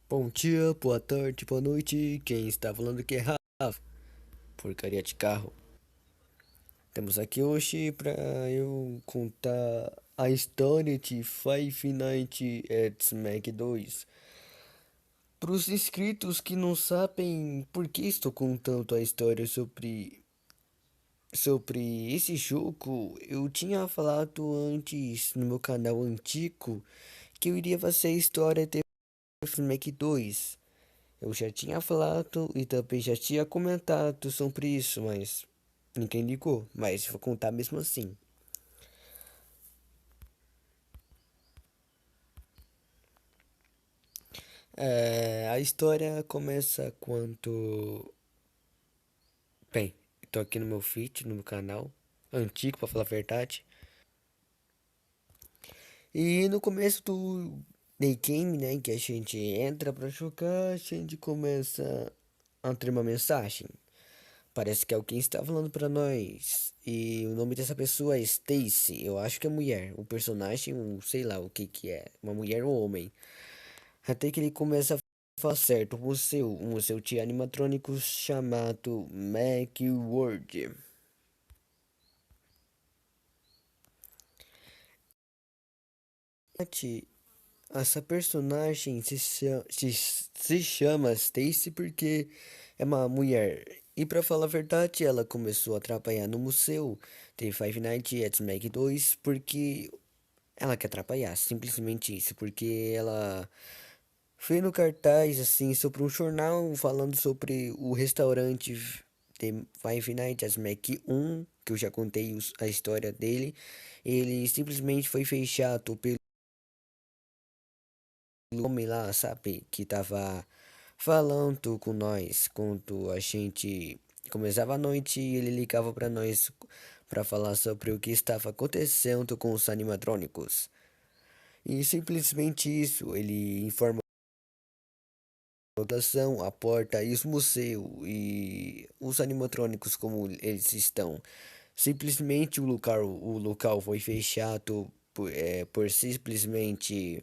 Bom dia, boa tarde, boa noite. Quem está falando aqui é Rafa, porcaria de carro. Temos aqui hoje para eu contar a história de Five Nights at Smack 2. Para os inscritos que não sabem por que estou contando a história sobre esse jogo, eu tinha falado antes no meu canal antigo que eu iria fazer a história de Smack 2. Eu já tinha falado e também já tinha comentado sobre isso, mas ninguém ligou. Mas vou contar mesmo assim. A história começa quando. Bem, tô aqui no meu feed, no meu canal. Antigo, pra falar a verdade. E no começo do day game, né? Que a gente entra pra jogar, a gente começa a ter uma mensagem. Parece que alguém está falando pra nós. E o nome dessa pessoa é Stacy. Eu acho que é mulher. O personagem, sei lá o que que é. Uma mulher ou um homem. Até que ele começa a falar certo. Um museu de animatrônicos chamado Macworld. Essa personagem se chama Stacy porque é uma mulher. E pra falar a verdade, ela começou a trabalhar no museu de Five Nights at Smack 2 porque ela quer atrapalhar, simplesmente isso, porque ela foi no cartaz, assim, sobre um jornal falando sobre o restaurante de Five Nights at Smack 1, que eu já contei a história dele. Ele simplesmente foi fechado pelo homem lá, sabe, que tava falando com nós quando a gente começava a noite e ele ligava para nós para falar sobre o que estava acontecendo com os animatrônicos. E simplesmente isso, ele informa a população, a porta e os museus e os animatrônicos como eles estão. Simplesmente o local foi fechado por simplesmente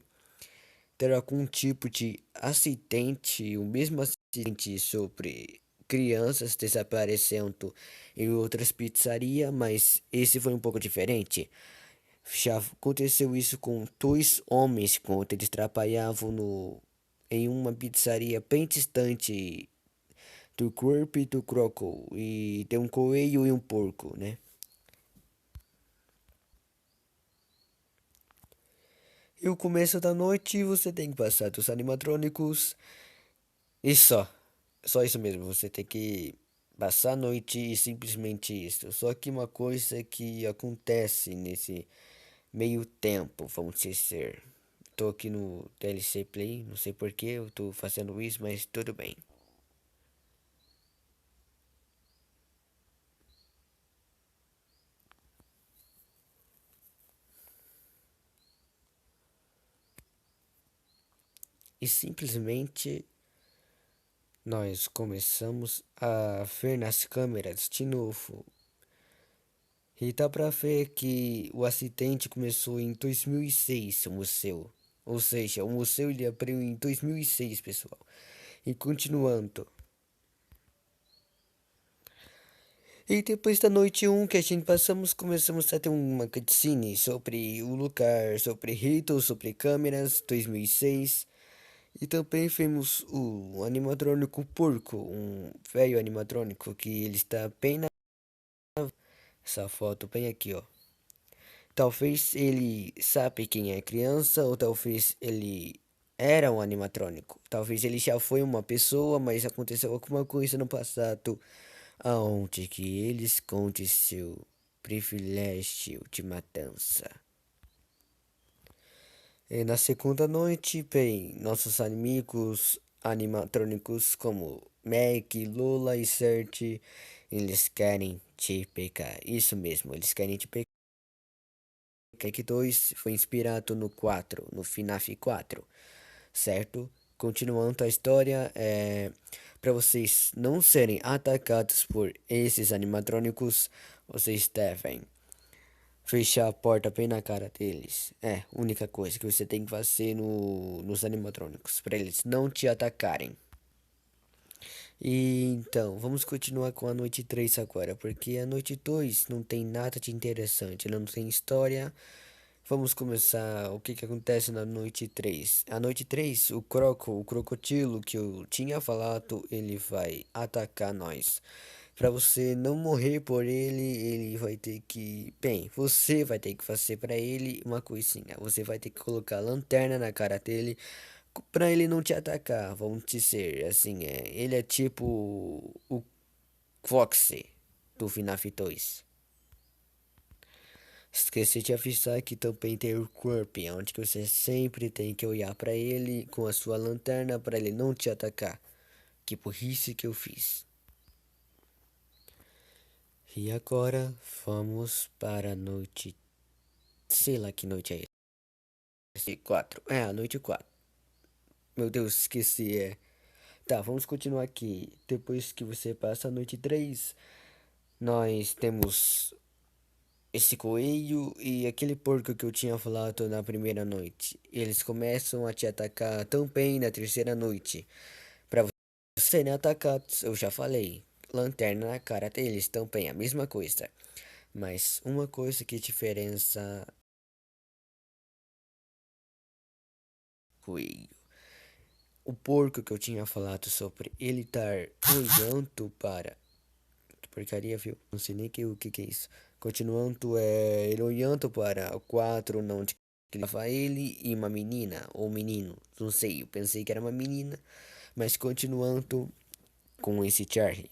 ter algum tipo de acidente, o mesmo acidente sobre crianças desaparecendo em outras pizzarias, mas esse foi um pouco diferente. Já aconteceu isso com dois homens quando eles trabalhavam em uma pizzaria bem distante do corpo do Croco e tem um coelho e um porco, né? E o começo da noite você tem que passar dos animatrônicos e só. Só isso mesmo, você tem que passar a noite e simplesmente isso. Só que uma coisa que acontece nesse meio tempo, vamos dizer. Tô aqui no DLC Play, não sei por que eu tô fazendo isso, mas tudo bem. E simplesmente nós começamos a ver nas câmeras de novo. E dá pra ver que o acidente começou em 2006, o museu. Ou seja, o museu ele abriu em 2006, pessoal. E continuando. E depois da noite um que a gente passamos, começamos a ter uma cutscene sobre o lugar, sobre ritos, sobre câmeras, 2006. E também vimos o animatrônico porco, um velho animatrônico que ele está bem nessa foto, bem aqui, ó. Talvez ele sabe quem é criança, ou talvez ele era um animatrônico. Talvez ele já foi uma pessoa, mas aconteceu alguma coisa no passado aonde que ele esconde seu privilégio de matança. E na segunda noite, bem, nossos amigos animatrônicos como Meg, Lola e Sert, eles querem te pegar. Isso mesmo, eles querem te pegar. Cake 2 foi inspirado no 4, no FNAF 4, certo? Continuando a história, para vocês não serem atacados por esses animatrônicos, vocês devem fechar a porta bem na cara deles. É, única coisa que você tem que fazer nos animatrônicos, para eles não te atacarem. E então, vamos continuar com a noite 3 agora, porque a noite 2 não tem nada de interessante, ela não tem história. Vamos começar o que que acontece na noite 3. A noite 3, o crocodilo que eu tinha falado, ele vai atacar nós. Para você não morrer por ele, ele vai ter que, bem, você vai ter que fazer para ele uma coisinha. Você vai ter que colocar lanterna na cara dele para ele não te atacar. Vamos dizer, assim, ele é tipo o Foxy do FNAF 2. Esqueci de avisar que também tem o Corp, onde que você sempre tem que olhar para ele com a sua lanterna para ele não te atacar. Que burrice que eu fiz. E agora vamos para a noite. Sei lá que noite é esse. 4. É, a noite 4. Meu Deus, esqueci. Tá, vamos continuar aqui. Depois que você passa a noite 3, nós temos esse coelho e aquele porco que eu tinha falado na primeira noite. Eles começam a te atacar também na terceira noite. Para você serem atacados, eu já falei. Lanterna na cara deles também, a mesma coisa. Mas uma coisa que diferença coelho. O porco que eu tinha falado sobre ele estar olhando para. Que porcaria, viu? Não sei nem o que é isso. Continuando, ele olhando para o quadro onde estava ele e uma menina, ou menino, não sei, eu pensei que era uma menina, mas continuando com esse Charlie.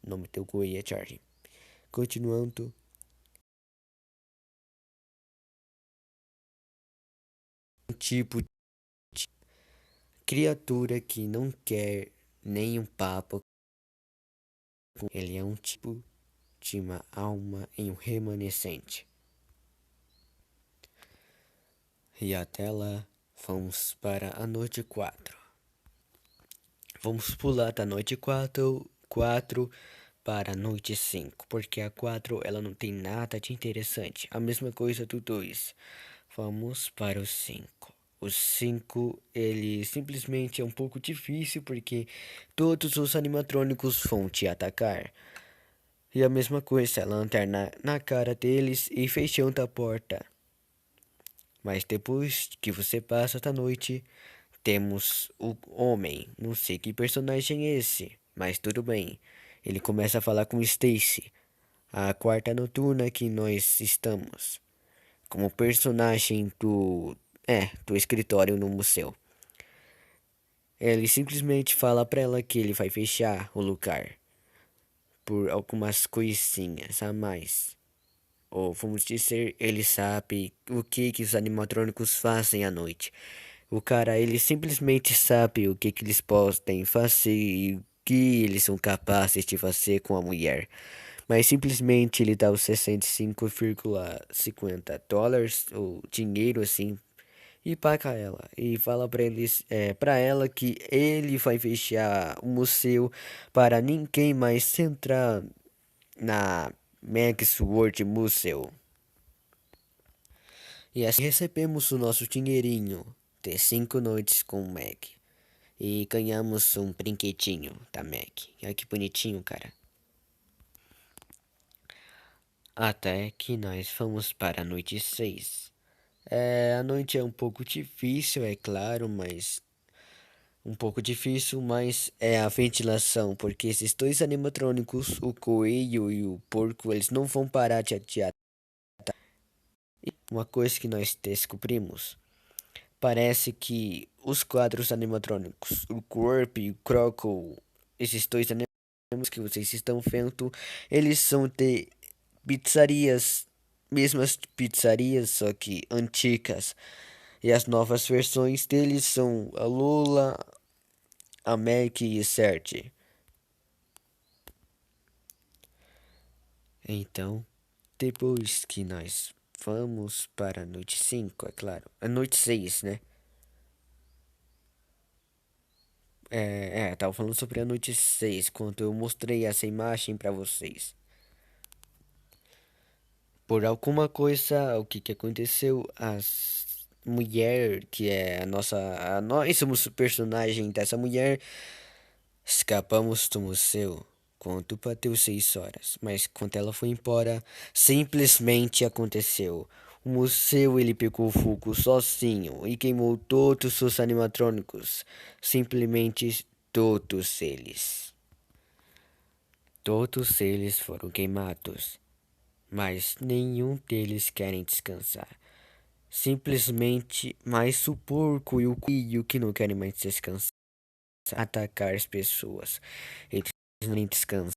O nome do coelho é Charlie. Continuando, um tipo de criatura que não quer nenhum papo com ele, é um tipo de uma alma em um remanescente. E até lá, vamos para a noite 4. Vamos pular da noite 4 para a noite 5, porque a 4 ela não tem nada de interessante. A mesma coisa do 2. Vamos para o 5. O 5 ele simplesmente é um pouco difícil porque todos os animatrônicos vão te atacar. E a mesma coisa, lanterna na cara deles e fechando a porta. Mas depois que você passa da noite, temos o homem. Não sei que personagem é esse, mas tudo bem. Ele começa a falar com Stacy, a quarta noturna que nós estamos, como personagem do escritório no museu. Ele simplesmente fala pra ela que ele vai fechar o lugar por algumas coisinhas a mais. Ou vamos dizer, ele sabe o que os animatrônicos fazem à noite. O cara, ele simplesmente sabe o que eles podem fazer e o que eles são capazes de fazer com a mulher. Mas simplesmente ele dá os 65,50 dólares, ou dinheiro assim, e paga ela. E fala pra eles, para ela que ele vai fechar o museu para ninguém mais entrar na Max World Museu. E assim recebemos o nosso dinheirinho de 5 noites com o Mac. E ganhamos um brinquedinho da Mac. Olha que bonitinho, cara. Até que nós fomos para a noite 6. A noite é um pouco difícil, é claro, mas é a ventilação, porque esses dois animatrônicos, o coelho e o porco, eles não vão parar de adiar. E uma coisa que nós descobrimos, parece que os quadros animatrônicos, o Corp e o Croco, esses dois animatrônicos que vocês estão vendo, eles são de pizzarias, mesmas pizzarias, só que antigas. E as novas versões deles são a Lula, a Mac e a Serge. Então, depois que nós vamos para a noite 5, é claro. A noite 6, né? Tava falando sobre a noite 6 quando eu mostrei essa imagem para vocês. por alguma coisa, o que que aconteceu? As mulher, que é nós somos o personagem dessa mulher, escapamos do museu. Quando bateu 6 horas, mas quando ela foi embora, simplesmente aconteceu. O museu ele pegou fogo sozinho e queimou todos os animatrônicos. Simplesmente todos eles. Todos eles foram queimados, mas nenhum deles querem descansar. Simplesmente mais o porco e o coelho que não querem mais descansar, atacar as pessoas. Eles não querem descansar,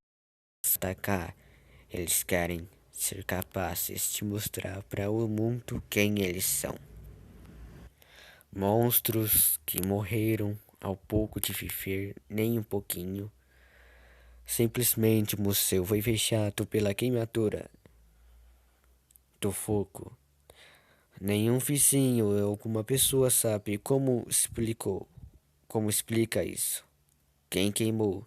atacar. Eles querem ser capazes de mostrar para o mundo quem eles são. Monstros que morreram ao pouco de viver, nem um pouquinho. Simplesmente o museu foi fechado pela queimadura do fogo. Nenhum vizinho ou alguma pessoa sabe como explica isso. Quem queimou?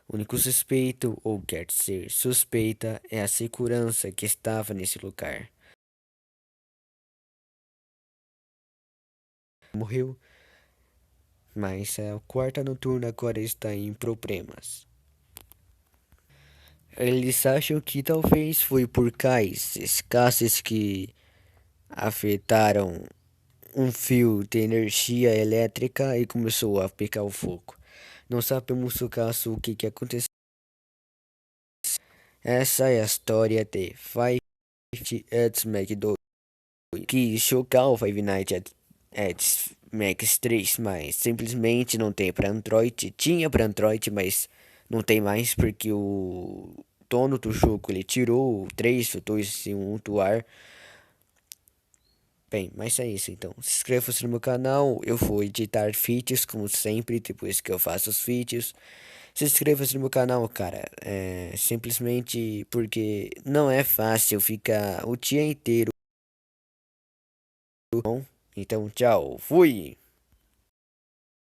O único suspeito, ou quer dizer, suspeita, é a segurança que estava nesse lugar. Morreu, mas a quarta noturna agora está em problemas. Eles acham que talvez foi por cais escassos que afetaram um fio de energia elétrica e começou a pegar o fogo. Não sabemos o caso, o que que aconteceu. Essa é a história de Five Nights at McDonald's, que jogar o Five Nights at Max 3, mas simplesmente não tem para Android. Tinha para Android, mas não tem mais porque o dono do jogo ele tirou o 3, o 2 e o 1 do ar. Bem, mas é isso então. Se inscreva-se no meu canal. Eu vou editar vídeos como sempre, depois que eu faço os vídeos. Se inscreva-se no meu canal, cara. É simplesmente porque não é fácil ficar o dia inteiro. Bom, então tchau. Fui!